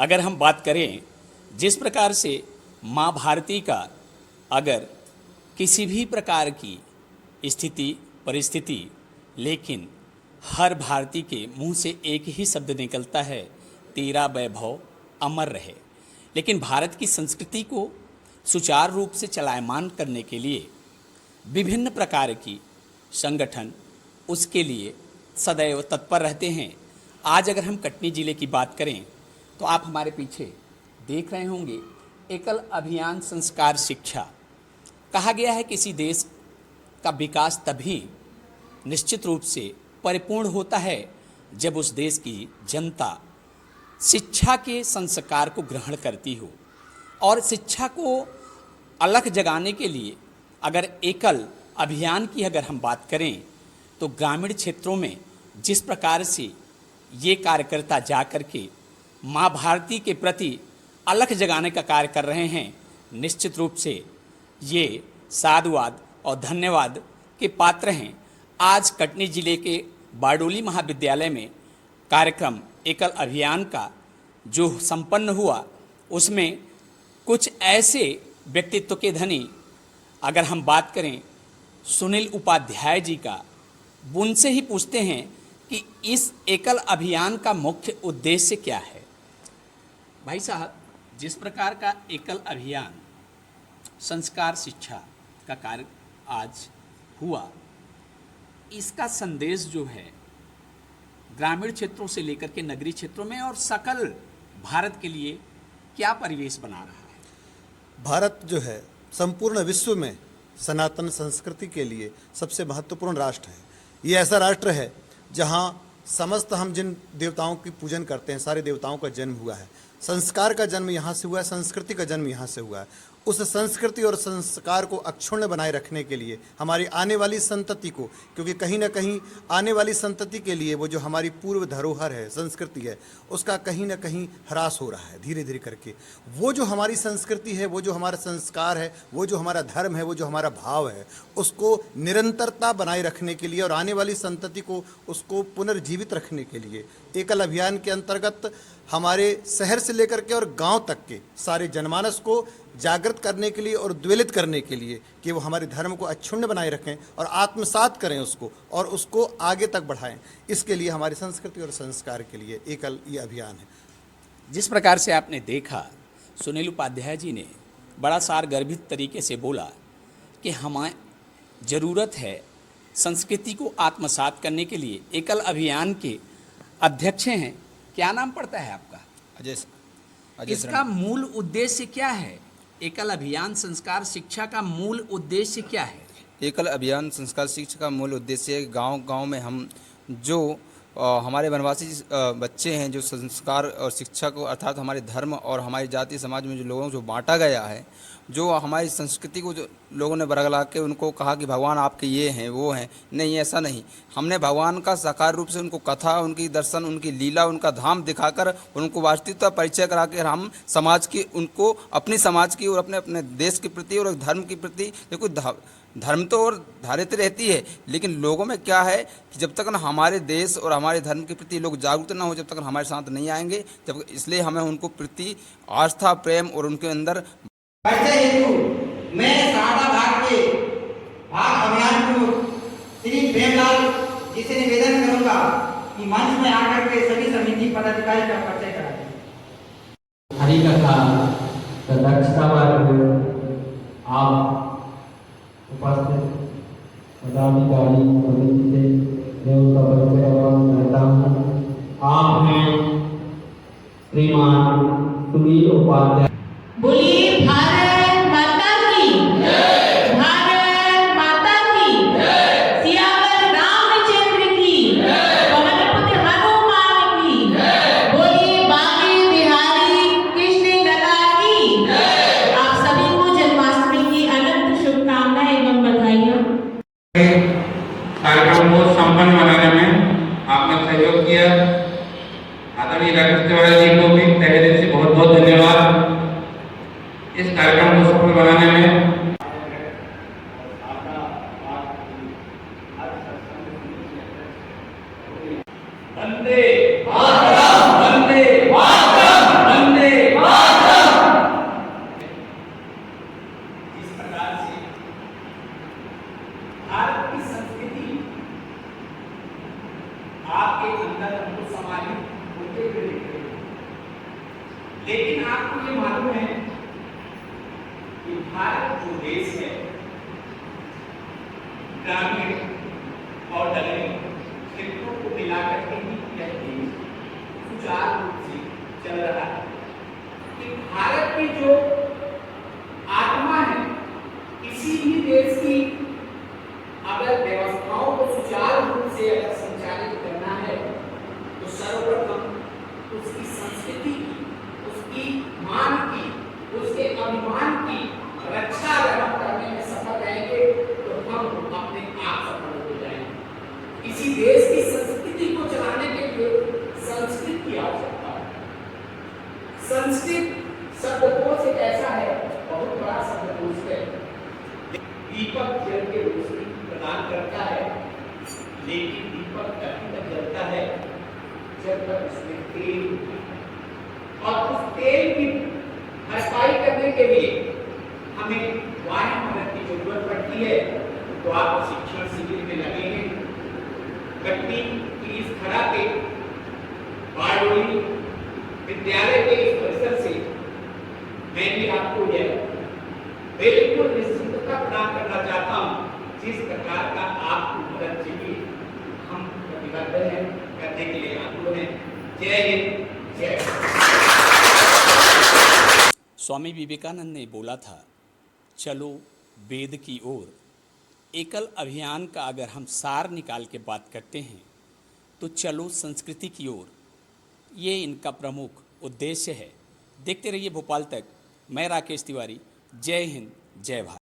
अगर हम बात करें जिस प्रकार से माँ भारती का अगर किसी भी प्रकार की स्थिति परिस्थिति, लेकिन हर भारतीय के मुंह से एक ही शब्द निकलता है, तेरा वैभव अमर रहे। लेकिन भारत की संस्कृति को सुचारू रूप से चलायमान करने के लिए विभिन्न प्रकार की संगठन उसके लिए सदैव तत्पर रहते हैं। आज अगर हम कटनी जिले की बात करें तो आप हमारे पीछे देख रहे होंगे एकल अभियान संस्कार शिक्षा। कहा गया है किसी देश का विकास तभी निश्चित रूप से परिपूर्ण होता है जब उस देश की जनता शिक्षा के संस्कार को ग्रहण करती हो। और शिक्षा को अलख जगाने के लिए अगर एकल अभियान की अगर हम बात करें तो ग्रामीण क्षेत्रों में जिस प्रकार से ये कार्यकर्ता जा कर के माँ भारती के प्रति अलख जगाने का कार्य कर रहे हैं, निश्चित रूप से ये साधुवाद और धन्यवाद के पात्र हैं। आज कटनी जिले के बारडोली महाविद्यालय में कार्यक्रम एकल अभियान का जो संपन्न हुआ, उसमें कुछ ऐसे व्यक्तित्व के धनी अगर हम बात करें सुनील उपाध्याय जी का, उनसे ही पूछते हैं कि इस एकल अभियान का मुख्य उद्देश्य क्या है। भाई साहब, जिस प्रकार का एकल अभियान संस्कार शिक्षा का कार्य आज हुआ, इसका संदेश जो है ग्रामीण क्षेत्रों से लेकर के नगरीय क्षेत्रों में और सकल भारत के लिए क्या परिवेश बना रहा है। भारत जो है संपूर्ण विश्व में सनातन संस्कृति के लिए सबसे महत्वपूर्ण राष्ट्र है। ये ऐसा राष्ट्र है जहाँ समस्त हम जिन देवताओं की पूजन करते हैं, सारे देवताओं का जन्म हुआ है। संस्कार का जन्म यहाँ से हुआ है, संस्कृति का जन्म यहाँ से हुआ है। उस संस्कृति और संस्कार को अक्षुण्ण बनाए रखने के लिए हमारी आने वाली संतति को, क्योंकि कहीं ना कहीं आने वाली संतति के लिए वो जो हमारी पूर्व धरोहर है, संस्कृति है, उसका कहीं ना कहीं ह्रास हो रहा है धीरे धीरे करके। वो जो हमारी संस्कृति है, वो जो हमारा संस्कार है, वो जो हमारा धर्म है, वो जो हमारा भाव है, उसको निरंतरता बनाए रखने के लिए और आने वाली संतति को उसको पुनर्जीवित रखने के लिए एकल अभियान के अंतर्गत हमारे शहर से लेकर के और गांव तक के सारे जनमानस को जागृत करने के लिए और उद्वेलित करने के लिए कि वो हमारे धर्म को अक्षुण्ण बनाए रखें और आत्मसात करें उसको और उसको आगे तक बढ़ाएं। इसके लिए हमारी संस्कृति और संस्कार के लिए एकल ये अभियान है। जिस प्रकार से आपने देखा, सुनील उपाध्याय जी ने बड़ा सारगर्भित तरीके से बोला कि हमें ज़रूरत है संस्कृति को आत्मसात करने के लिए। एकल अभियान के अध्यक्ष हैं, क्या नाम पड़ता है आपका? अजय। इसका मूल उद्देश्य क्या है? एकल अभियान संस्कार शिक्षा का मूल उद्देश्य क्या है? एकल अभियान संस्कार शिक्षा का मूल उद्देश्य गांव-गांव में हम जो हमारे वनवासी बच्चे हैं, जो संस्कार और शिक्षा को अर्थात हमारे धर्म और हमारी जाति समाज में जो लोगों को जो बांटा गया है, जो हमारी संस्कृति को जो लोगों ने बरगला के उनको कहा कि भगवान आपके ये हैं वो हैं, नहीं ऐसा नहीं। हमने भगवान का साकार रूप से उनको कथा, उनकी दर्शन, उनकी लीला, उनका धाम दिखाकर उनको वास्तविकता परिचय करा के हम समाज की उनको अपनी समाज की और अपने अपने देश के प्रति और धर्म के प्रति, देखो धर्म तो और धारित रहती है, लेकिन लोगों में क्या है कि जब तक ना हमारे देश और हमारे धर्म के प्रति लोग जागरूक ना हो, जब तक हमारे साथ नहीं आएंगे, जब इसलिए हमें उनको प्रति आस्था प्रेम और उनके अंदर हेतु मैं सादा भाग के भाग अभियान को श्री प्रेमलाल जी से निवेदन करूंगा कि मंच में आकर के सभी समिति पदाधिकारी का परिचय कराएं। हरि कथा दक्षता वर्ग आप उपस्थित पदाधिकारी समिति से देव का परिचय करता हूँ। आप हैं श्रीमान सुनील उपाध्याय। बोलिए भारत माता की जय, भारत माता की जय, सियावर रामचंद्र की जय, पवन पुत्र हनुमान की जय, बोलिए बांके बिहारी कृष्ण लता की जय। आप सभी को जन्माष्टमी की अनंत शुभकामनाएं एवं बधाइयां। कार्यक्रम को संपन्न बनाने में आपने सहयोग किया। आदरणीय डॉक्टर तिवारी जी को भी तहे दिल से बहुत बहुत धन्यवाद। इस कार्यक्रम को सफल बनाने में वंदे मातरम, वंदे मातरम, वंदे लेकिन आपको ये मालूम है कि भारत जो देश है ग्रामीण और नगरीय क्षेत्रों को मिलाकर के ही यह देश सुचारू रूप से चल रहा है। कि भारत की जो आत्मा है, किसी भी देश की अगर व्यवस्थाओं को सुचारू रूप से अगर संचालित करना है तो सर्वप्रथम उसकी संस्कृति की, उसकी मान की, उसके अभिमान की रक्षा अगर हम करने में सफल रहेंगे तो हम अपने आप सफल हो जाएंगे। किसी देश की संस्कृति को चलाने के लिए संस्कृत की आवश्यकता है। संस्कृत शब्दकोश एक ऐसा है, बहुत बड़ा शब्दकोश है। दीपक जल के रोशनी प्रदान करता है, लेकिन दीपक तभी तक जलता है जब तक उसमें तेल होता है। और उस तेल की भरपाई करने के लिए हमें बाह्य मदद की जरूरत पड़ती है। तो आप शिक्षण शिविर में लगे हैं, गट्टी की इस खड़ा पे बारडोली विद्यालय के इस परिसर से मैं भी आपको यह बिल्कुल निश्चितता प्रदान करना चाहता हूँ, जिस प्रकार का आपको मदद चाहिए हम प्रतिबद्ध हैं करने के लिए आतुर हैं। जय हिंद, जय स्वामी विवेकानंद ने बोला था, चलो वेद की ओर। एकल अभियान का अगर हम सार निकाल के बात करते हैं तो चलो संस्कृति की ओर, ये इनका प्रमुख उद्देश्य है। देखते रहिए भोपाल तक। मैं राकेश तिवारी। जय हिंद, जय भारत।